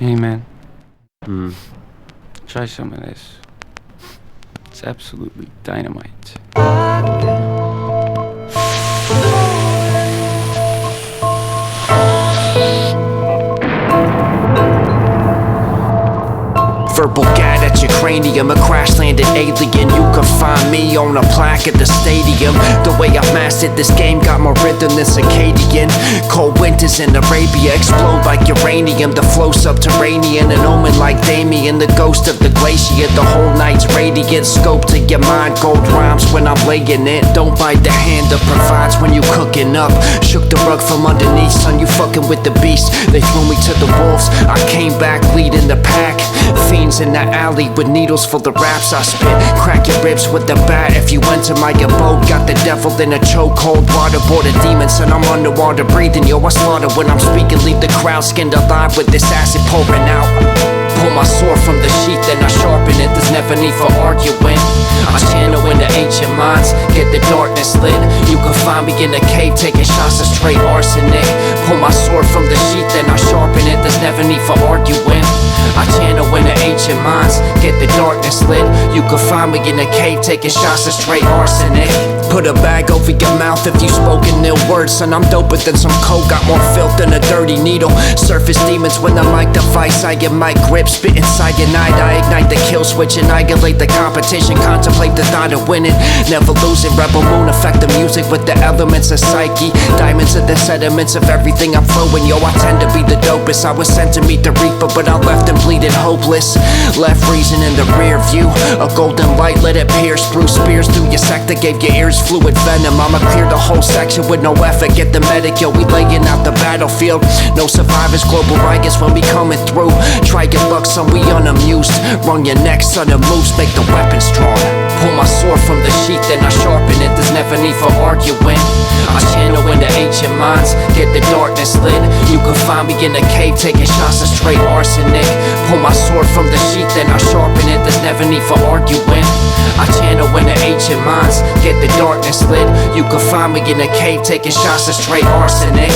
Hey man, try some of this. It's absolutely dynamite. Verbal gad at your cranium, a crash-landed alien. You can find me on a plaque at the stadium. The way I've mastered this game got more rhythm than circadian. Cold winters in Arabia explode like uranium. The flow subterranean, an omen like Damien, the ghost of the glacier. The whole night's radiant, scope to your mind. Gold rhymes when I'm laying it. Don't bite the hand that provides when you cooking up. Shook the rug from underneath, son, you fucking with the beast. They threw me to the wolves, I came back leading the pack. Fiends in the alley with needles for the raps I spit. Crack your ribs with the bat if you enter my abode. Got the devil in a chokehold, waterboarded demons, and I'm underwater breathing. Yo, I slaughter when I'm speaking, leave the crowd skinned alive with this acid pouring out. Pull my sword from the sheath and I sharpen it. There's never need for arguing. I channel into ancient minds, get the darkness lit. You can find me in a cave taking shots of straight arsenic. Pull my sword from the sheath and I sharpen it. There's never need for arguing. I channel into ancient minds, get the darkness lit. You can find me in a cave taking shots of straight arsenic. Put a bag over your mouth if you spoken ill words, son. I'm doper than some coke, got more filth than a dirty needle. Surface demons when the mic device, I get mic grip, spitting cyanide. I ignite the kill switch, annihilate the competition, contemplate the thought of winning, never losing. Rebel moon affect the music with the elements of psyche. Diamonds are the sediments of everything I'm flowing. Yo, I tend to be the dopest. I was sent to meet the reaper, but I left him bleeding hopeless. Left reason in the rear view, a golden light let it pierce through. Spears through your sector, gave your ears fluid venom. I'ma clear the whole section with no effort. Get the medic, yo, we laying out the battlefield. No survivors, global riots when we coming through. Try your luck, son, we unamused. Wrong your neck, son, the moves make the weapon strong. Pull my sword from the sheath and I sharpen it. There's never need for arguing. I channel into ancient minds, get the darkness lit. You can find me in a cave taking shots of straight arsenic. Pull my sword from the sheath and I sharpen it. There's never need for arguing. I channel into ancient minds, get the darkness lit. You can find me in a cave taking shots of straight arsenic.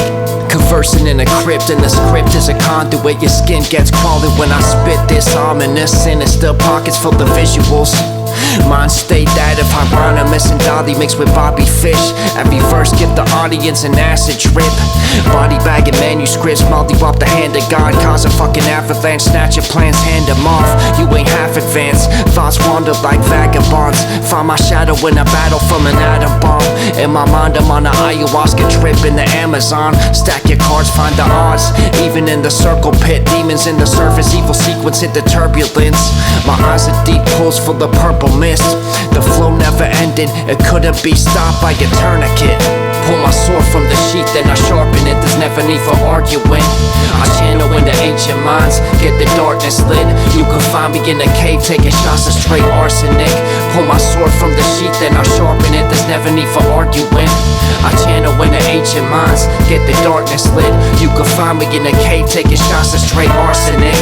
Conversing in a crypt, and the script is a conduit. Your skin gets crawling when I spit this ominous, sinister pockets full of visuals. Mind state that of Hieronymus and Dolly mixed with Bobby Fish. Every verse give the audience an acid trip. Body bagging manuscripts, mollywop the hand of God. Cause a fucking avalanche, snatch your plans, hand them off. You ain't half advanced, thoughts wander like vagabonds. Find my shadow in a battle from an atom bomb. In my mind I'm on an ayahuasca trip in the Amazon. Stack your cards, find the odds. Even in the circle pit, demons in the surface, evil sequence hit the turbulence. My eyes are deep pools full of purple mist. The flow never ending, it couldn't be stopped by a tourniquet. Pull my sword from the sheath and I sharpen it. There's never need for arguing. I channel into ancient minds, get the darkness lit. You can find me in a cave taking shots of straight arsenic. Pull my sword from the sheath and I sharpen it. There's never need for arguing. I channel into ancient minds, get the darkness lit. You can find me in a cave taking shots of straight arsenic.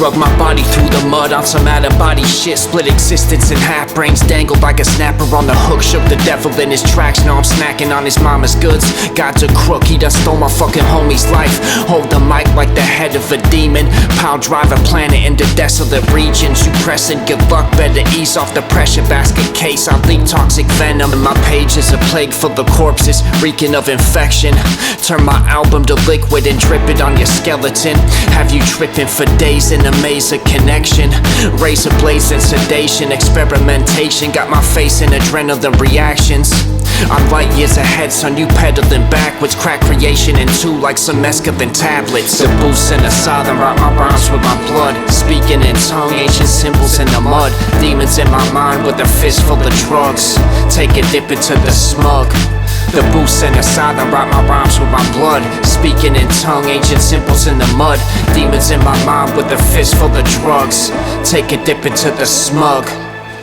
Drug my body through the mud on some out-of-body shit. Split existence in half, brains dangled like a snapper on the hook. Shook the devil in his tracks, now I'm snacking on his mama's goods. God's a crook, he done stole my fucking homie's life. Hold the mic like the head of a demon. Pile drive a planet into desolate regions. You pressing, good luck, better ease off the pressure basket case. I leak toxic venom, and my page is a plague full of corpses, reeking of infection. Turn my album to liquid and drip it on your skeleton. Have you tripping for days in a a maze of connection. Razor blades and sedation, experimentation got my face in adrenaline reactions. I'm light years ahead, son, you pedaling backwards. Crack creation in two like some mescaline tablets. The boost and the southern rock my rhymes with my blood. Speaking in tongue, ancient symbols in the mud. Demons in my mind with a fist full of drugs. Take a dip into the smug. The boost and the southern rock my rhymes with my blood. Speaking in tongue, ancient symbols in the mud. Demons in my mind with a fist full of drugs. Take a dip into the smug.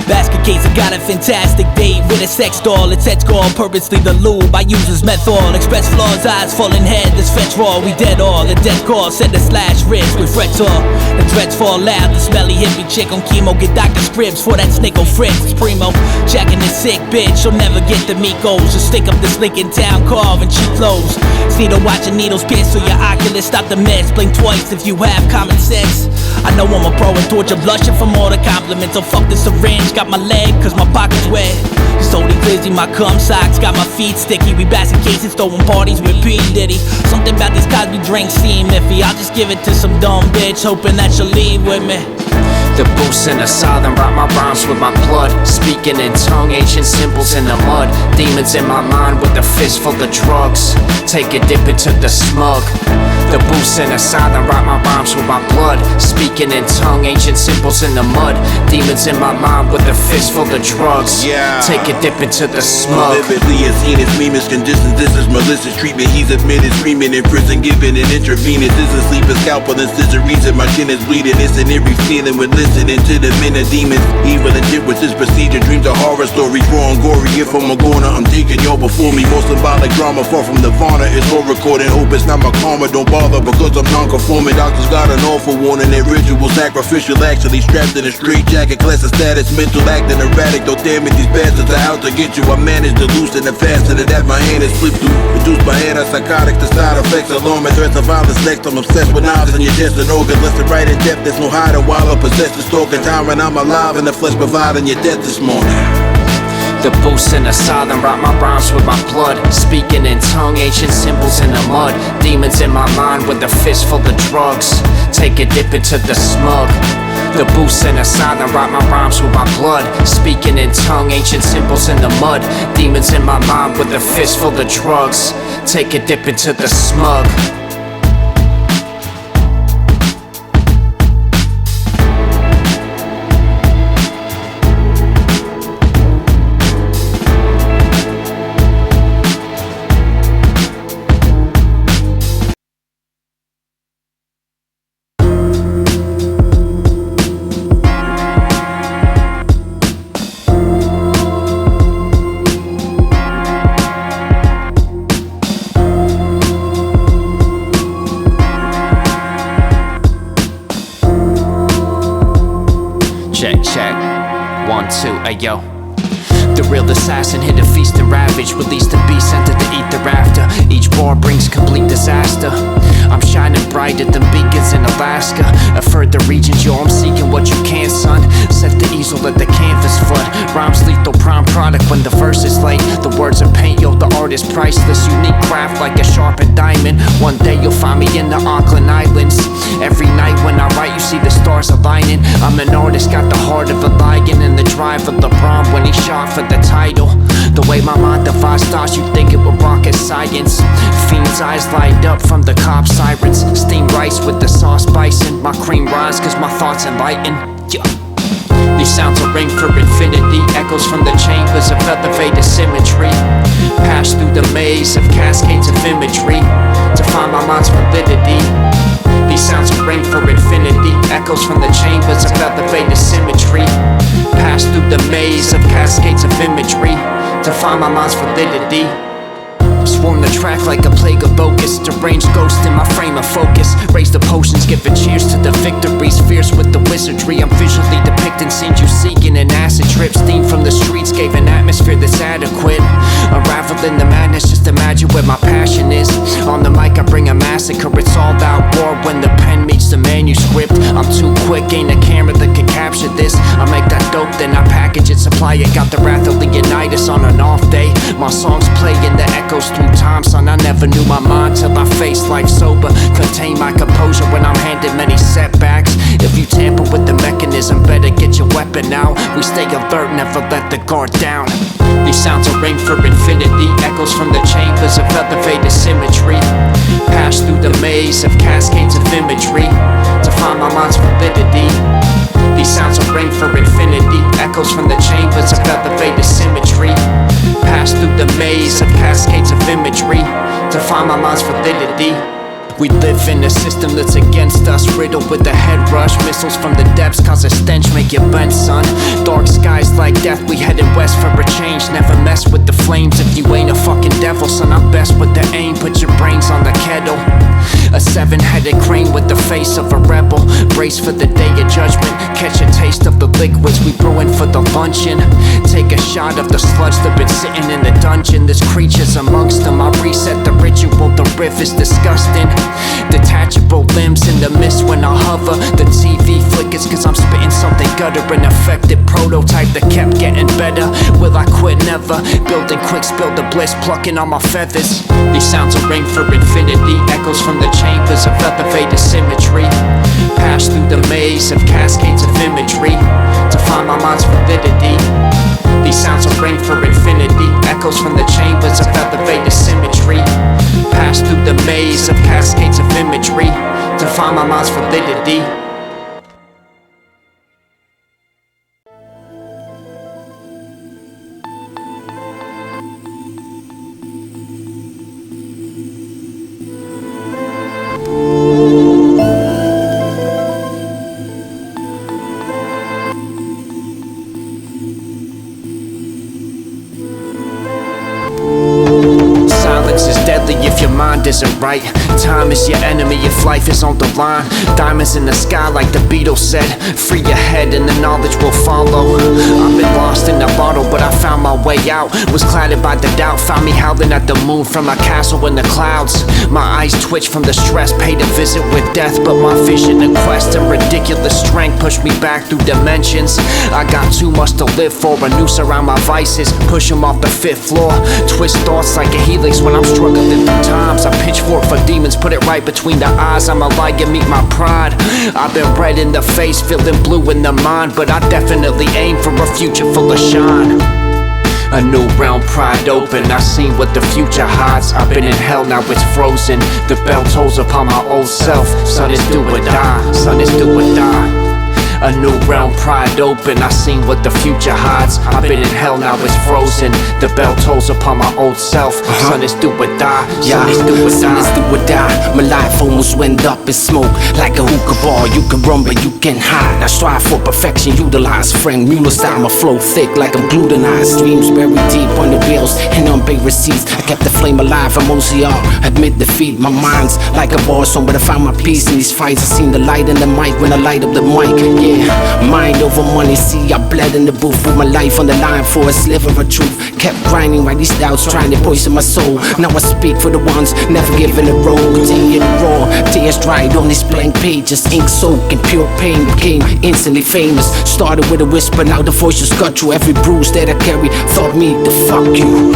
Basket case, I got a fantastic date with a sex doll. It's head score, purposely the lube I use as method. Express flaws, eyes falling head, this fetch raw. We dead all, the death call, said the slash wrist with frets all. The dreads fall out, the smelly hippie chick on chemo. Get doctor scripts for that snake on Fritz. It's primo, jacking this sick bitch, she'll never get the Migos. Just stick up this Lincoln Town car and cheap clothes. See the watching needles pierce through your oculus. Stop the mess, blink twice if you have common sense. I know I'm a pro and torture blushing from all the compliments. So fuck the syringe, got my leg cause my pocket's wet. So Eclyse, my cum socks, got my feet sticky. We basket cases, throwing parties with P. Diddy. Something about these Cosby drinks seem iffy. I'll just give it to some dumb bitch, hoping that she'll leave with me. The boost and the southern rock my rhymes with my blood. Speaking in tongue, ancient symbols in the mud. Demons in my mind with a fist full of drugs. Take a dip into the smug. The boost and the southern rock my rhymes with my blood. Speaking in tongue, ancient symbols in the mud. Demons in my mind with a fist full of drugs. Take a dip into the smug. Vividly as seen as meanest conditions. This is malicious treatment. He's admitted screaming in prison, giving an intravenous. This is sleep, a scalpel, and scissories, and my chin is bleeding. It's an eerie feeling when listening to the men of demons. Evil and shit with this procedure. Dreams of horror stories, raw and gory. If I'm a goner, I'm taking y'all before me. More symbolic drama, far from Nirvana. It's all recorded. Hope it's not my karma. Don't bother because I'm non-conforming. Doctors got an awful warning. That ritual sacrificial, actually strapped in a straight jacket. Class of status, mental acting erratic. Don't damn it, these bastards are out to get you. I managed to loosen it faster than that. My hand is flipped through. Reduced by antipsychotics. The side effects, alarming threats of violence next. I'm obsessed with knives in your chest and organs. Listen right in depth. There's no hiding while I'm possessed. Stalking time and I'm alive in the flesh, providing your death this morning. The boost and the southern rock my rhymes with my blood. Speaking in tongue, ancient symbols in the mud. Demons in my mind with a fist full of drugs. Take a dip into the smug. The boost and the southern rock my rhymes with my blood. Speaking in tongue, ancient symbols in the mud. Demons in my mind with a fist full of drugs. Take a dip into the smug. Check, 1, 2, ayo. The real assassin hit a feast and ravage. Released the beast, sent to the ether after. Each bar brings complete disaster. I'm shining brighter than beacons in Alaska. A further regions, yo, I'm seeking what you can, son. Set the easel, let the canvas flood. Rhymes lethal, prime product when the verse is late. The words are paint, yo, the art is priceless. Unique craft like a sharpened diamond. One day you'll find me in the Auckland Islands. Every night when I write, you see the stars aligning. I'm an artist, got the heart of a lion and the drive of LeBron when he shot for the title. The way my mind defies thoughts, you think it would rocket science. Fiends' eyes light up from the cop sirens. Steamed rice with the sauce bison. My cream rise cause my thoughts enlighten. Yeah. These sounds are ring for infinity. Echoes from the chambers of elevated symmetry. Pass through the maze of cascades of imagery to find my mind's validity. These sounds are ring for infinity. Echoes from the chambers of elevated symmetry. Pass through the maze of cascades of imagery to find my mind's validity. Swarm the track like a plague of locusts. Deranged ghost in my frame of focus. Raise the potions, giving cheers to the victories. Fierce with the wizardry, I'm visually depicting scenes you seeking in acid trips. Steam from the streets gave an atmosphere that's adequate. Unraveling the madness, just imagine where my passion is. On the mic I bring a massacre, it's all out war when the pen meets the manuscript. I'm too quick, ain't a camera that can capture this. I make that dope, then I package it, supply it. Got the wrath of Leonidas on an off day. My songs play in the echoes through time, son. I never knew my mind till I faced life sober. Contain my composure when I'm handed many setbacks. If you tamper with the mechanism, better get your weapon out. We stay alert, never let the guard down. These sounds are ring for infinity, echoes from the chambers of elevated symmetry. Pass through the maze of cascades of imagery to find my mind's validity. These sounds are ring for infinity, echoes from the chambers of elevated symmetry. Pass through the maze of cascades of imagery to find my mind's validity. We live in a system that's against us, riddled with a head rush. Missiles from the depths cause a stench, make you bend, son. Dark skies like death, we headed west for a change. Never mess with the flames if you ain't a fucking devil, son. I'm best with the aim, put your brains on the kettle. A seven-headed crane with the face of a rebel. Brace for the day of judgment, catch a taste of the liquids we brewing for the luncheon. Take a shot of the sludge that been sitting in the dungeon. There's creatures amongst them, I reset the ritual, the riff is disgusting. Detachable limbs in the mist when I hover. The TV flickers cause I'm spitting something gutter. An affected prototype that kept getting better. Will I quit? Never. Building quick, spill the bliss, plucking on my feathers. These sounds are ring for infinity, echoes from the chambers of elevated symmetry. Pass through the maze of cascades of imagery to find my mind's validity. These sounds are ring for infinity, echoes from the chambers of elevated symmetry. Pass through the maze of cascades of imagery to find my mind's validity. If your mind isn't right, time is your enemy if life is on the line. Diamonds in the sky like the Beatles said. Free your head and the knowledge will follow. I've been lost in a bottle but I found my way out. Was clouded by the doubt, found me howling at the moon from a castle in the clouds. My eyes twitch from the stress, paid a visit with death. But my vision and quest and ridiculous strength pushed me back through dimensions. I got too much to live for, a noose around my vices, push them off the 5th floor. Twist thoughts like a helix when I'm struggling through times. I pitchfork for demons, put it right between the eyes. I'm a lion, meet my pride. I've been red in the face, feeling blue in the mind, but I definitely aim for a future full of shine. A new realm pried open, I seen what the future hides. I've been in hell, now it's frozen. The bell tolls upon my old self. Son, it's do or die, son, it's do or die. A new realm pried open, I seen what the future hides. I've been in hell, now it's frozen. The bell tolls upon my old self. Son, it's do or die, son, it's do or die. Son, it's do or die. My life almost went up in smoke. Like a hookah bar, you can run but you can hide. I strive for perfection, utilize Frank Mueller style. My flow thick like I'm glutenized. Streams buried deep on the rails and unpaid receipts. I kept the flame alive, I'm OCR, admit defeat. My mind's like a war song, but I found my peace in these fights. I seen the light in the mic when I light up the mic. Mind over money, see I bled in the booth with my life on the line for a sliver of truth. Kept grinding right these doubts, trying to poison my soul. Now I speak for the ones never given a role. Continue to raw, tears dried on these blank pages. Ink soaked in pure pain, became instantly famous. Started with a whisper, now the voice just cut through every bruise that I carry. Thought me to fuck you.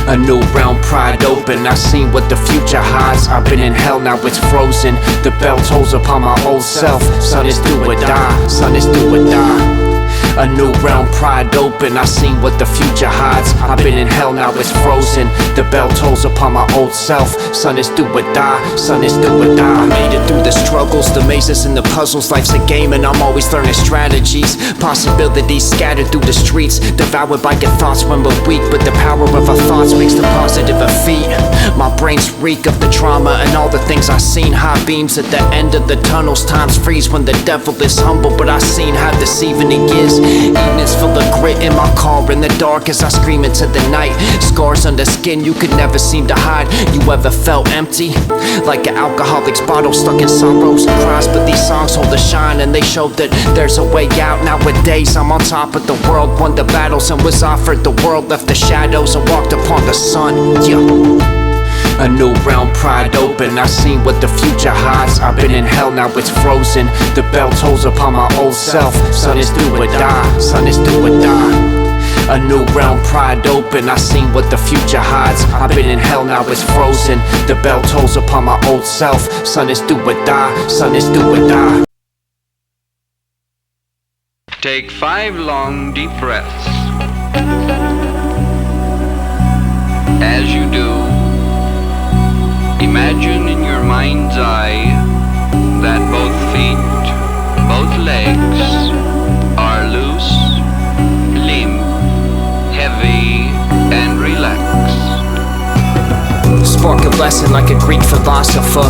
A new realm pried open, I seen what the future hides. I've been in hell, now it's frozen. The bell tolls upon my old self. Son, it's do or die, son, it's do or die. A new realm pried open, I seen what the future hides. I've been in hell, now it's frozen. The bell tolls upon my old self. Son, it's do or die, son, it's do or die. I made it through the struggles, the mazes and the puzzles. Life's a game and I'm always learning strategies. Possibilities scattered through the streets, devoured by your thoughts when we're weak. But the power of our thoughts makes the positive a feat. My brains reek of the trauma and all the things I've seen. High beams at the end of the tunnels, times freeze when the devil is humble. But I seen how deceiving he is. Evenings full of grit in my car in the dark as I scream into the night. Scars under skin you could never seem to hide. You ever felt empty? Like an alcoholic's bottle stuck in sorrows and cries. But these songs hold a shine and they show that there's a way out. Nowadays I'm on top of the world, won the battles and was offered the world. Left the shadows and walked upon the sun. A new realm pried open, I seen what the future hides. I've been in hell, now it's frozen. The bell tolls upon my old self. Son, it's do or die, son, it's do or die. A new realm pried open, I seen what the future hides. I've been in hell, now it's frozen. The bell tolls upon my old self. Son, it's do or die, son, it's do or die. Take 5 long deep breaths. As you do, imagine in your mind's eye that both feet, both legs are loose, limp, heavy, and relaxed. Spark a lesson like a Greek philosopher.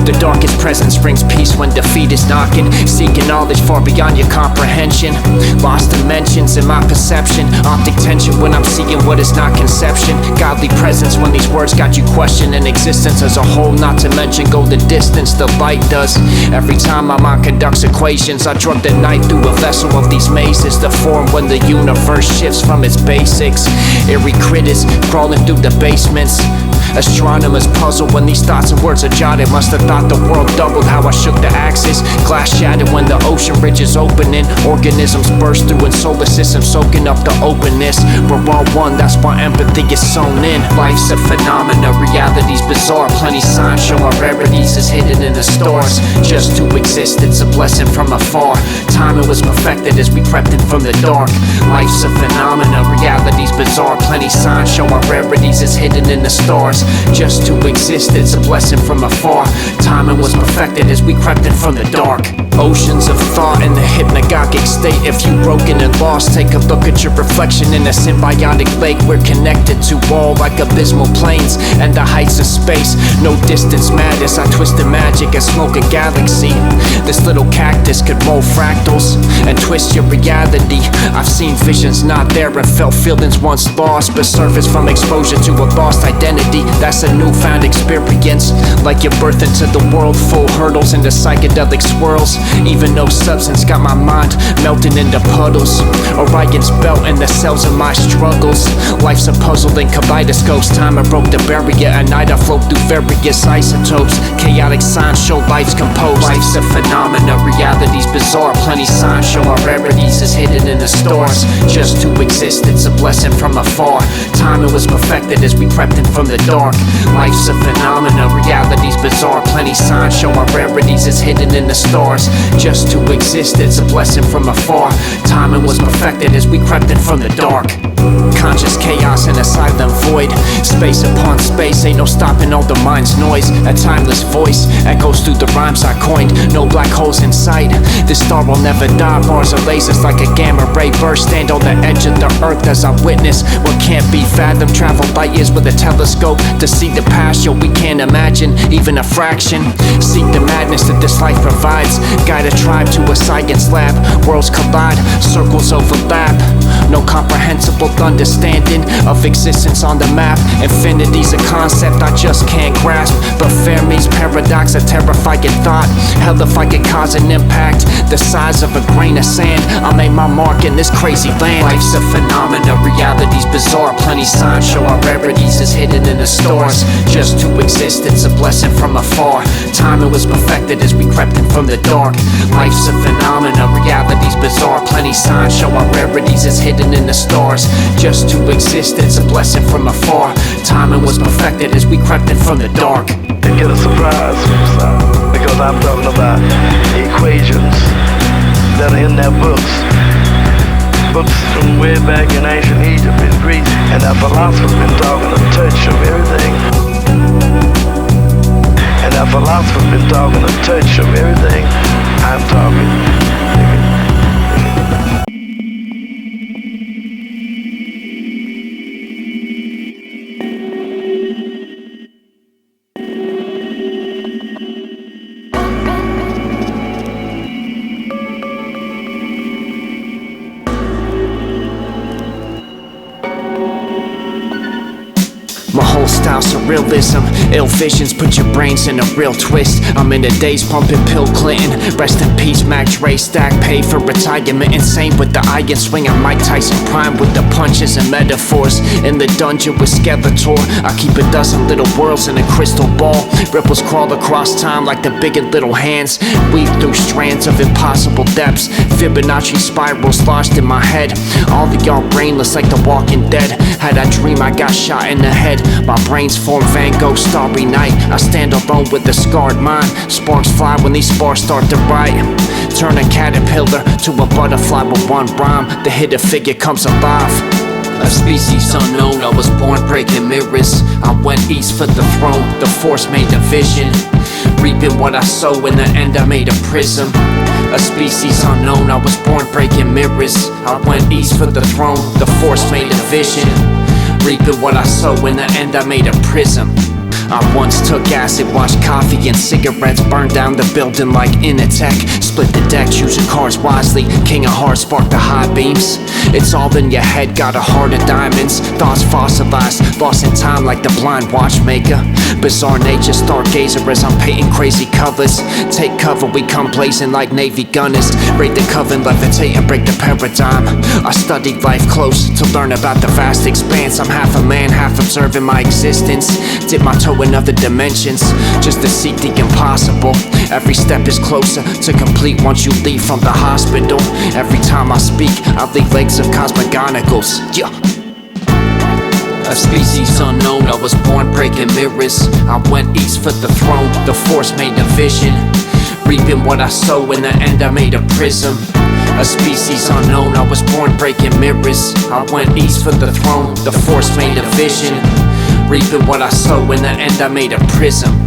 The darkest presence brings peace when defeat is knocking. Seeking knowledge far beyond your comprehension. Lost dimensions in my perception. Optic tension when I'm seeing what is not conception. Godly presence when these words got you questioning existence as a whole. Not to mention go the distance the light does. Every time my mind conducts equations, I drug the night through a vessel of these mazes. The form when the universe shifts from its basics. Eerie critters crawling through the basements. Astronomers puzzle when these thoughts and words are jotted. Must have thought the world doubled how I shook the axis. Glass shattered when the ocean ridge is opening. Organisms burst through and solar systems soaking up the openness. We're all one, that's why empathy is sewn in. Life's a phenomena, reality's bizarre. Plenty signs show our rarities is hidden in the stars. Just to exist, it's a blessing from afar. Timing was perfected as we crept in from the dark. Life's a phenomena, reality's bizarre. Plenty signs show our rarities is hidden in the stars. Just to exist, it's a blessing from afar. Timing was perfected as we crept in from the dark. Oceans of thought in the hypnagogic state. If you broken and lost, take a look at your reflection in a symbiotic lake. We're connected to all like abysmal plains and the heights of space. No distance matters. I twist the magic and smoke a galaxy. This little cactus could mold fractals and twist your reality. I've seen visions not there and felt feelings once lost, but surfaced from exposure to a lost identity. That's a newfound experience. Like your birth into the world, full hurdles into psychedelic swirls. Even no substance got my mind melting into puddles. Orion's belt and the cells of my struggles. Life's a puzzle in kaleidoscopes. Time I broke the barrier. At night I float through various isotopes. Chaotic signs show life's composed. Life's a phenomena, reality's bizarre. Plenty signs show our rarities is hidden in the stars. Just to exist, it's a blessing from afar. Timing was perfected as we crept in from the dark. Life's a phenomena, reality's bizarre. Plenty signs show our rarities is hidden in the stars. Just to exist, it's a blessing from afar. Timing was perfected as we crept in from the dark. Conscious chaos in a silent void. Space upon space, ain't no stopping all the mind's noise. A timeless voice echoes through the rhymes I coined. No black holes in sight. This star will never die. Bars are lasers like a gamma ray burst. Stand on the edge of the earth as I witness what can't be fathomed. Travel light years with a telescope to see the past. Yo, we can't imagine even a fraction. Seek the madness that this life provides. Guide a tribe to a science lab. Worlds collide, circles overlap. No comprehensible understanding of existence on the map. Infinity's a concept I just can't grasp. But Fermi's paradox, a terrifying thought. Hell if I could cause an impact the size of a grain of sand, I made my mark in this crazy land. Life's a phenomena, reality's bizarre. Plenty signs show our rarities is hidden in the stars. Just to exist, it's a blessing from afar. Timing was perfected as we crept in from the dark. Life's a phenomena, reality's bizarre. Plenty signs show our rarities is hidden in the stars. Just to exist, it's a blessing from afar. Timing was perfected as we crept in from the dark. They get a surprise because I'm talking about equations that are in their books. Books from way back in ancient Egypt and Greece, and our philosophers been talking a touch of everything. And our philosophers been talking a touch of everything I'm talking. My whole style surrealism. Ill visions put your brains in a real twist. I'm in the days pumping Bill Clinton. Rest in peace Max Ray. Stack paid for retirement. Insane with the iron swing. I'm Mike Tyson prime with the punches and metaphors. In the dungeon with Skeletor, I keep a dozen little worlds in a crystal ball. Ripples crawl across time like the big and little hands. Weave through strands of impossible depths. Fibonacci spirals lodged in my head. All of y'all brainless like the Walking Dead. Had I dream I got shot in the head. My brain's full Form Van Gogh starry night. I stand alone with a scarred mind. Sparks fly when these sparks start to write. Turn a caterpillar to a butterfly with one rhyme. The hidden figure comes alive. A species unknown, I was born breaking mirrors. I went east for the throne, the force made a vision. Reaping what I sow, in the end I made a prism. A species unknown, I was born breaking mirrors. I went east for the throne, the force made a vision. Reaping what I sow, in the end I made a prism. I once took acid, watched coffee and cigarettes burn down the building like Initech. Split the deck, choosing cards wisely. King of hearts sparked the high beams. It's all in your head, got a heart of diamonds. Thoughts fossilized, lost in time like the blind watchmaker. Bizarre nature, stargazer as I'm painting crazy colors. Take cover, we come blazing like Navy gunners. Raid the coven, levitate and break the paradigm. I studied life close to learn about the vast expanse. I'm half a man, half observing my existence. Dip my toe in other dimensions, just to seek the impossible. Every step is closer to complete once you leave from the hospital. Every time I speak, I leave legs of cosmogonicals. Yeah. A species unknown, I was born breaking mirrors. I went east for the throne, the force made a vision. Reaping what I sow, in the end I made a prism. A species unknown, I was born breaking mirrors. I went east for the throne, the force made a vision. Reaping what I sow, in the end I made a prism.